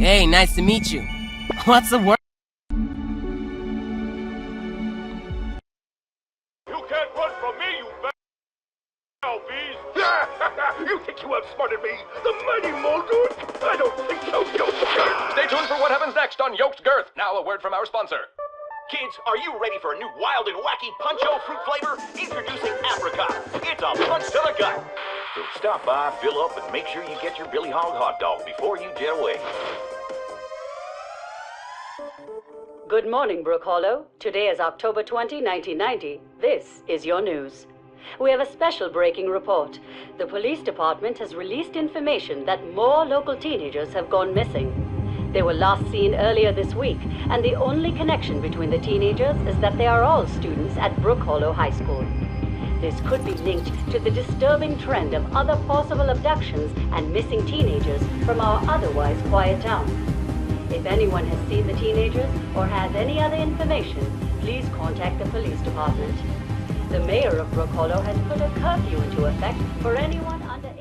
Hey, nice to meet you. What's the word? You can't run from me, you bees! You think you outsmarted me? The mighty Muldoon? I don't think so, Yoked Girth! Stay tuned for what happens next on Yoked Girth. Now a word from our sponsor. Kids, are you ready for a new wild and wacky Punch-O fruit flavor? Introducing Apricot. It's a punch to the gut. So stop by, fill up, and make sure you get your Billy Hog hot dog before you jet away. Good morning, BURG.L. Today is October 20, 1990. This is your news. We have a special breaking report. The police department has released information that more local teenagers have gone missing. They were last seen earlier this week, and the only connection between the teenagers is that they are all students at BURG.L High School. This could be linked to the disturbing trend of other possible abductions and missing teenagers from our otherwise quiet town. If anyone has seen the teenagers or has any other information, please contact the police department. The mayor of BURG.L has put a curfew into effect for anyone under 18.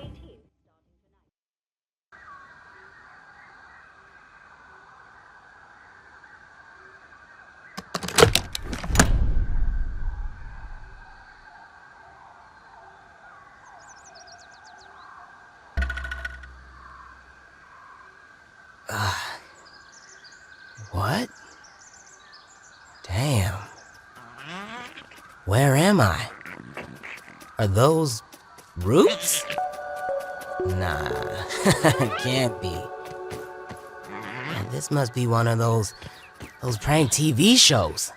What? Damn. Where am I? Are those roots? Nah, can't be. Man, this must be one of those prank TV shows.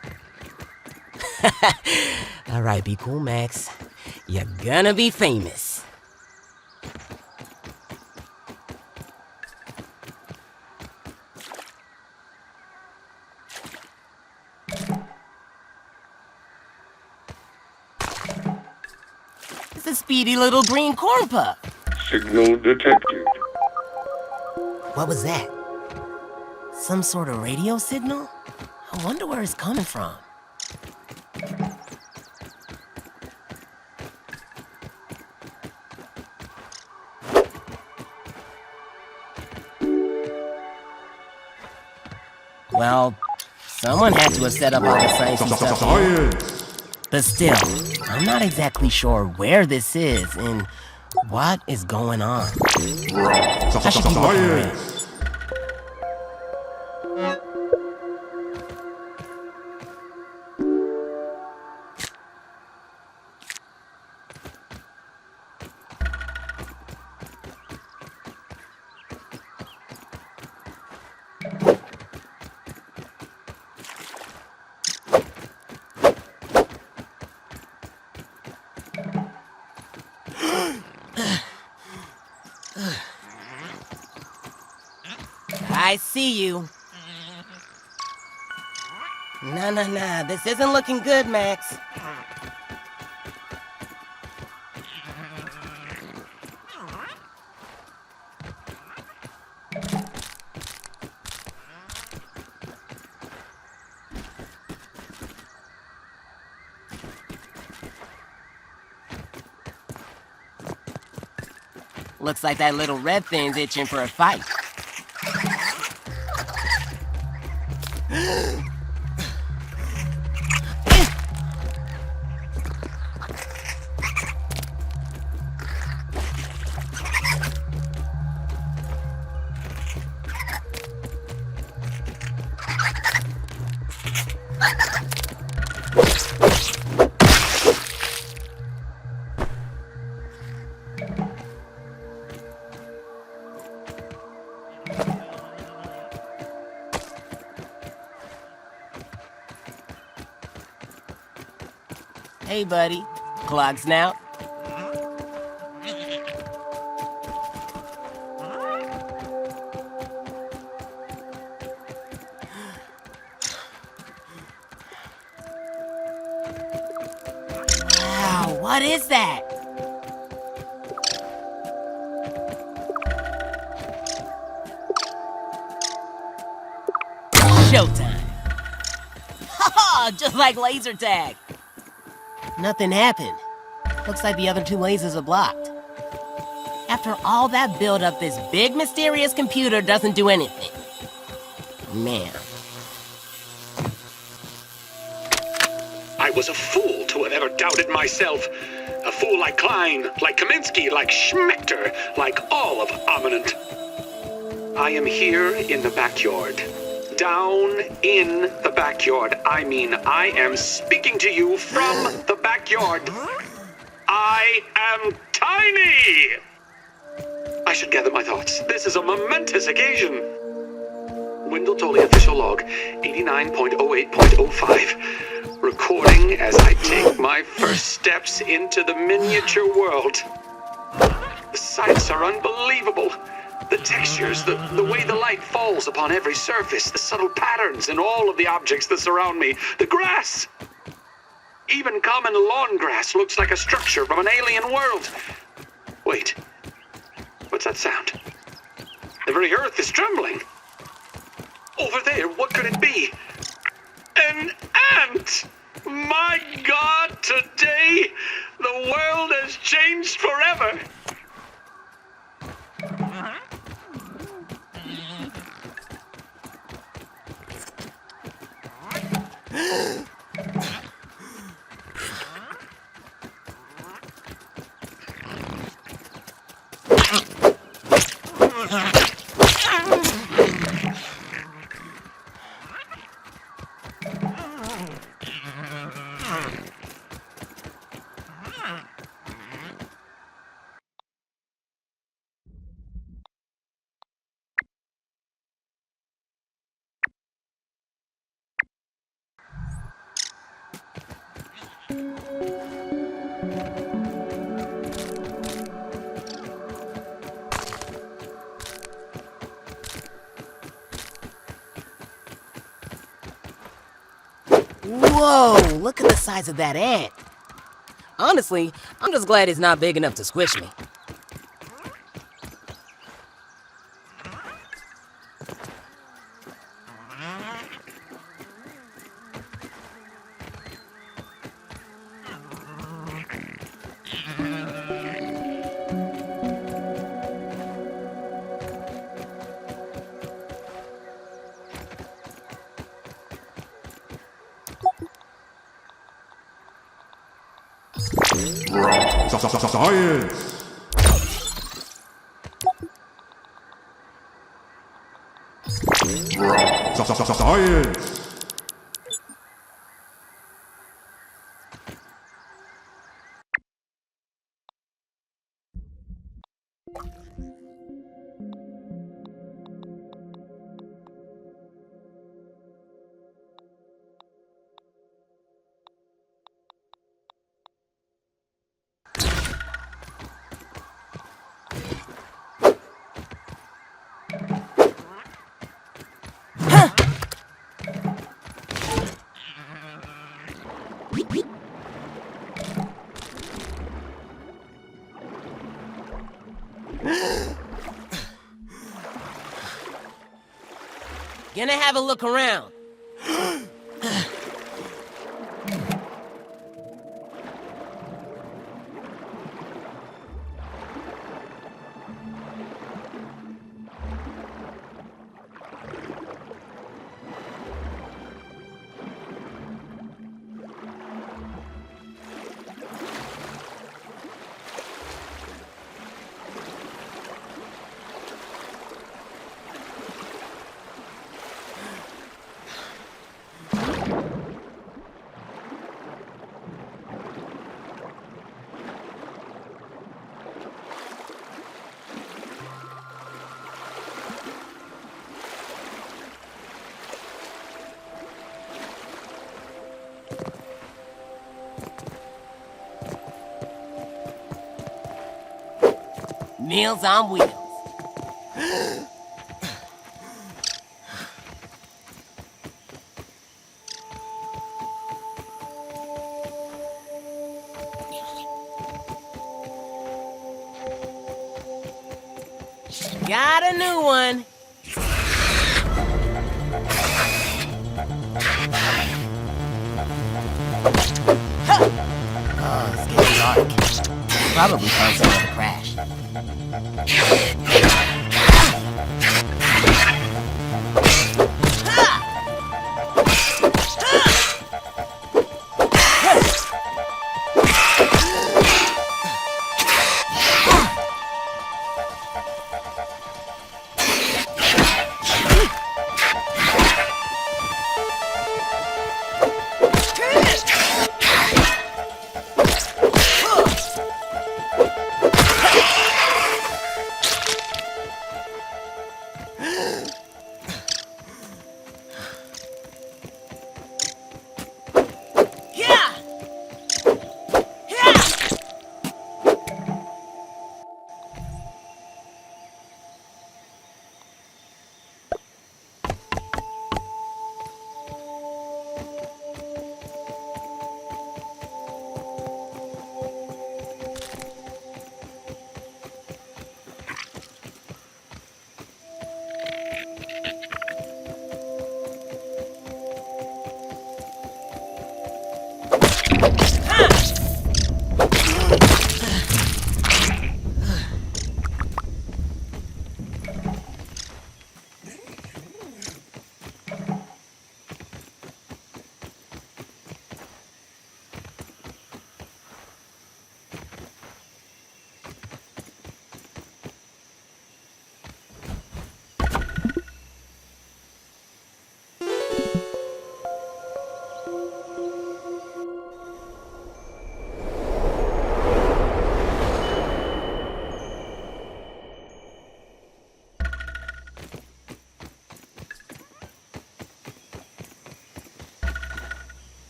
Alright, be cool, Max. You're gonna be famous. It's a speedy little green corn pup. Signal detected. What was that? Some sort of radio signal? I wonder where it's coming from. Well, someone had to have set up all the sciencey stuff here. But still, I'm not exactly sure where this is and what is going on. I should keep looking around. I see you. Nah, this isn't looking good, Max. Looks like that little red thing's itching for a fight. Hey, buddy. Clog snout. Wow, what is that? Showtime. Haha, just like laser tag. Nothing happened. Looks like the other two lasers are blocked. After all that build-up, this big mysterious computer doesn't do anything. Man. I was a fool to have ever doubted myself. A fool like Klein, like Kaminsky, like Schmechter, like all of Ominent. I am here in the backyard. Down in the backyard. I mean, I am speaking to you from the backyard. I am tiny! I should gather my thoughts. This is a momentous occasion. Wendell Tolley official log, 89.08.05. Recording as I take my first steps into the miniature world. The sights are unbelievable. The textures, the way the light falls upon every surface, the subtle patterns in all of the objects that surround me. The grass! Even common lawn grass looks like a structure from an alien world. Wait, what's that sound? The very earth is trembling. Over there, what could it be? An ant! My God, today, the world has changed forever. Whoa, look at the size of that ant. Honestly, I'm just glad it's not big enough to squish me. Science! Science! Gonna have a look around. Meals on Wheels. Got a new one. Oh, it's getting dark. Probably caused another crash.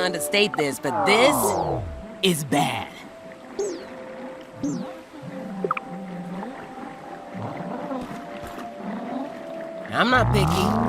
understate this, but this is bad. I'm not picky.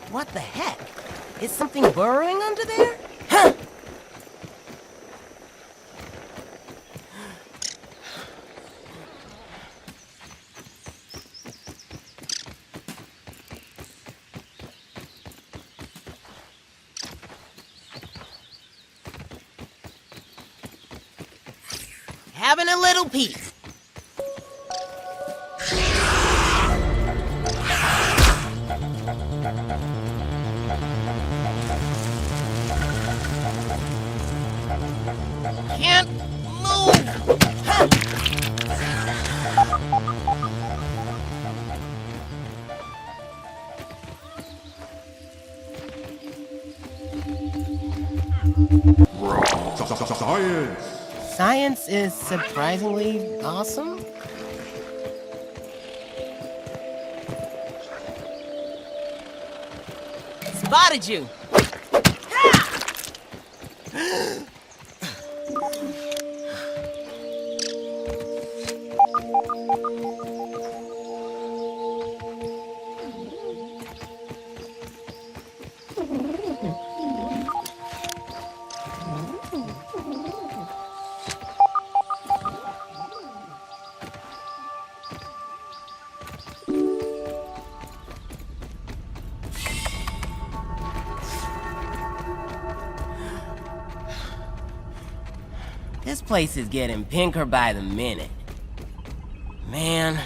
What the heck? Is something burrowing under there? Huh! Having a little peek. Can't move! Huh. Science! Science is surprisingly awesome. Spotted you! This place is getting pinker by the minute. Man.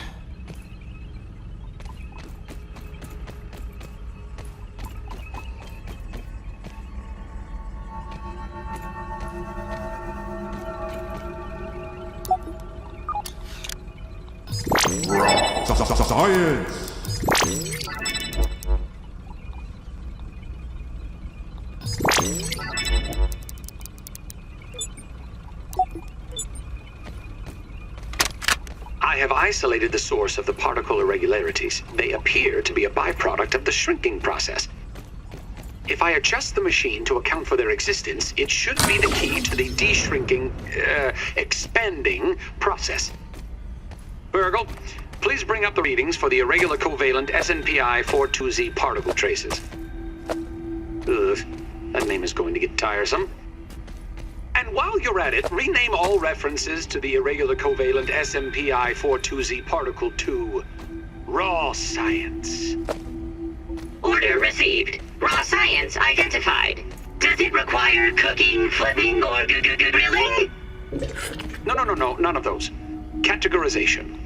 Science! I have isolated the source of the particle irregularities. They appear to be a byproduct of the shrinking process. If I adjust the machine to account for their existence, it should be the key to the de-shrinking, expanding process. BURG.L, please bring up the readings for the irregular covalent SNPI 42Z particle traces. Ugh, that name is going to get tiresome. And while you're at it, rename all references to the irregular covalent SMPI 42Z particle to raw science. Order received. Raw science identified. Does it require cooking, flipping, or grilling? No, none of those. Categorization.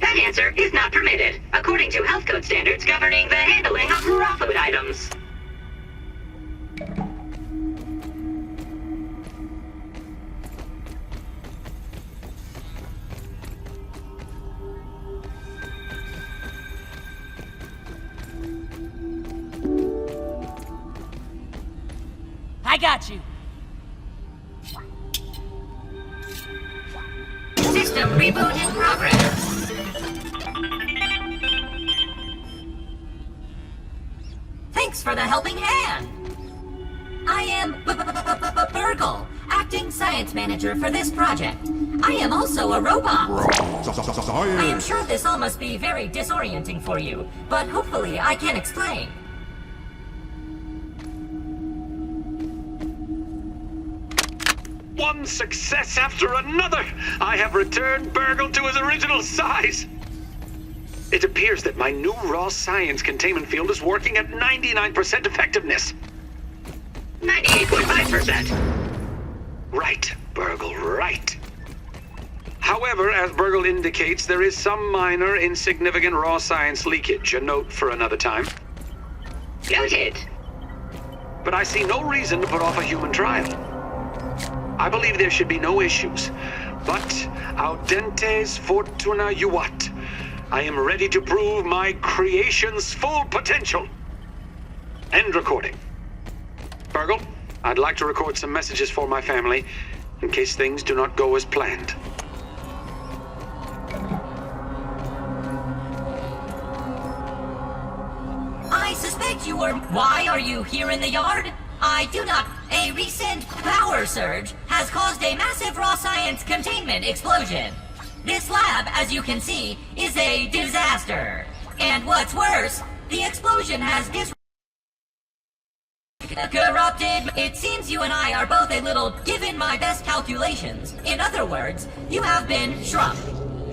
That answer is not permitted, according to health code standards governing the handling of raw food items. I got you. System reboot in progress. Thanks for the helping hand. I am BURG.L, acting science manager for this project. I am also a robot. I am sure this all must be very disorienting for you, but hopefully I can explain. One success after another! I have returned BURG.L to his original size! It appears that my new raw science containment field is working at 99% effectiveness. 98.5%. Right, BURG.L, right. However, as BURG.L indicates, there is some minor, insignificant raw science leakage. A note for another time. Noted. But I see no reason to put off a human trial. I believe there should be no issues. But audentes fortuna juvat. I am ready to prove my creation's full potential. End recording. BURG.L, I'd like to record some messages for my family, in case things do not go as planned. I suspect you were... Why are you here in the yard? I do not... A recent power surge has caused a massive raw science containment explosion. This lab, as you can see, is a disaster. And what's worse, the explosion has corrupted. It seems you and I are both a little given my best calculations. In other words, you have been shrunk.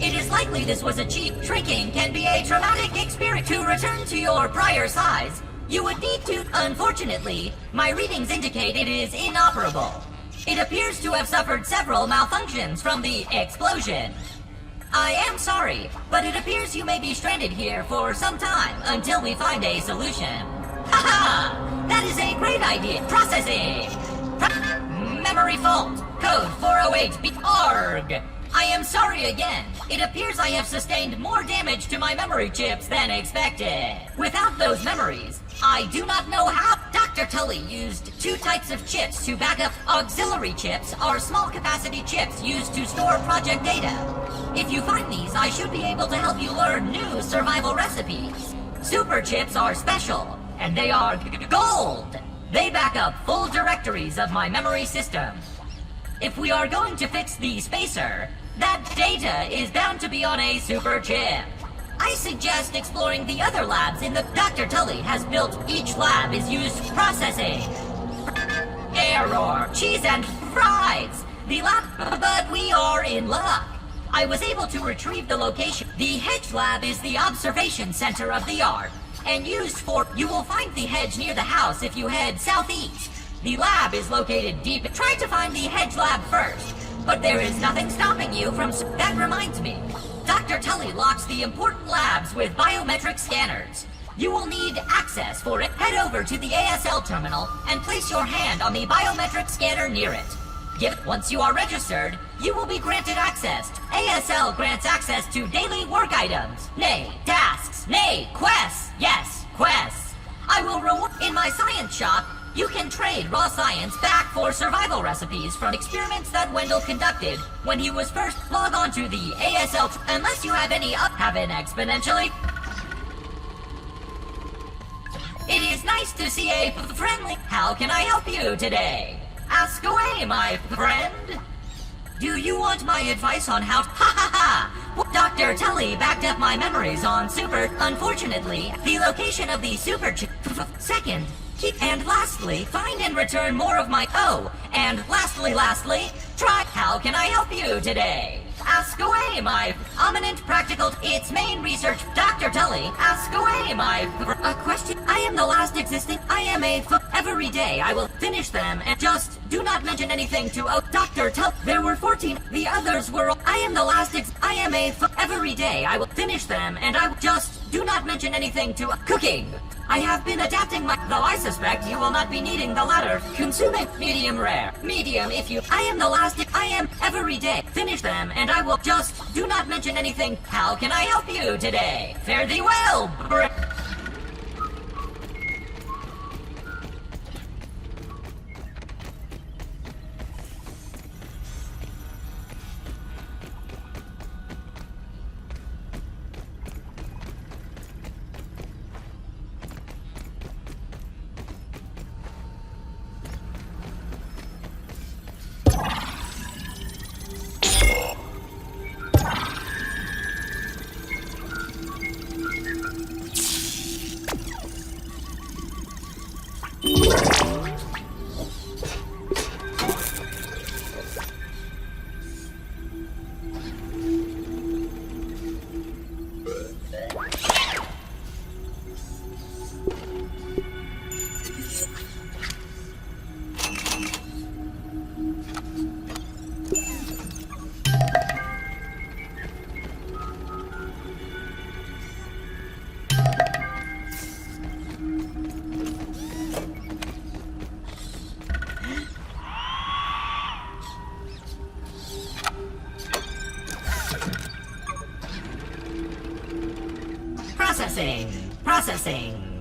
It is likely this was a cheat. Shrinking can be a traumatic experience. To return to your prior size, you would need to... Unfortunately, my readings indicate it is inoperable. It appears to have suffered several malfunctions from the explosion. I am sorry, but it appears you may be stranded here for some time until we find a solution. Haha! That is a great idea. Processing! Memory fault. Code 408-ARG. I am sorry again. It appears I have sustained more damage to my memory chips than expected. Without those memories, I do not know how. Dr. Tully used 2 types of chips to back up. Auxiliary chips are small capacity chips used to store project data. If you find these, I should be able to help you learn new survival recipes. Super chips are special, and they are gold. They back up full directories of my memory system. If we are going to fix the spacer, that data is bound to be on a super chip. I suggest exploring the other labs in the... Dr. Tully has built. Each lab is used processing. Error, cheese and fries. The lab... But we are in luck. I was able to retrieve the location. The hedge lab is the observation center of the yard, and used for... You will find the hedge near the house if you head southeast. The lab is located deep... Try to find the hedge lab first, but there is nothing stopping you from... That reminds me. Dr. Tully locks the important labs with biometric scanners. You will need access for it. Head over to the ASL terminal and place your hand on the biometric scanner near it. Once you are registered, you will be granted access. ASL grants access to daily work items. Nay, tasks. Nay, quests. Yes, quests. I will reward... In my science shop, you can trade raw science back for survival recipes from experiments that Wendell conducted when he was first. Log on to the ASL unless you have any have an exponentially. It is nice to see a friendly... How can I help you today? Ask away, my friend. Do you want my advice on how... Ha ha ha! Dr. Tully backed up my memories on super... Unfortunately, the location of the super chip... Second, and lastly, find and return more of my... Oh, and lastly, try... How can I help you today? Ask away, my eminent practical... Its main research... Dr. Tully, ask away, my... A question... I am the last existing... I am a... Every day I will finish them and just do not mention anything to... Oh, Dr. Tully... There were 14... The others were... I am the last I am a... Every day I will finish them and I will just do not mention anything to... Cooking. I have been adapting my... Though I suspect you will not be needing the latter. Consuming medium rare. Medium if you... I am the last... I am every day. Finish them and I will just do not mention anything. How can I help you today? Fare thee well, Processing.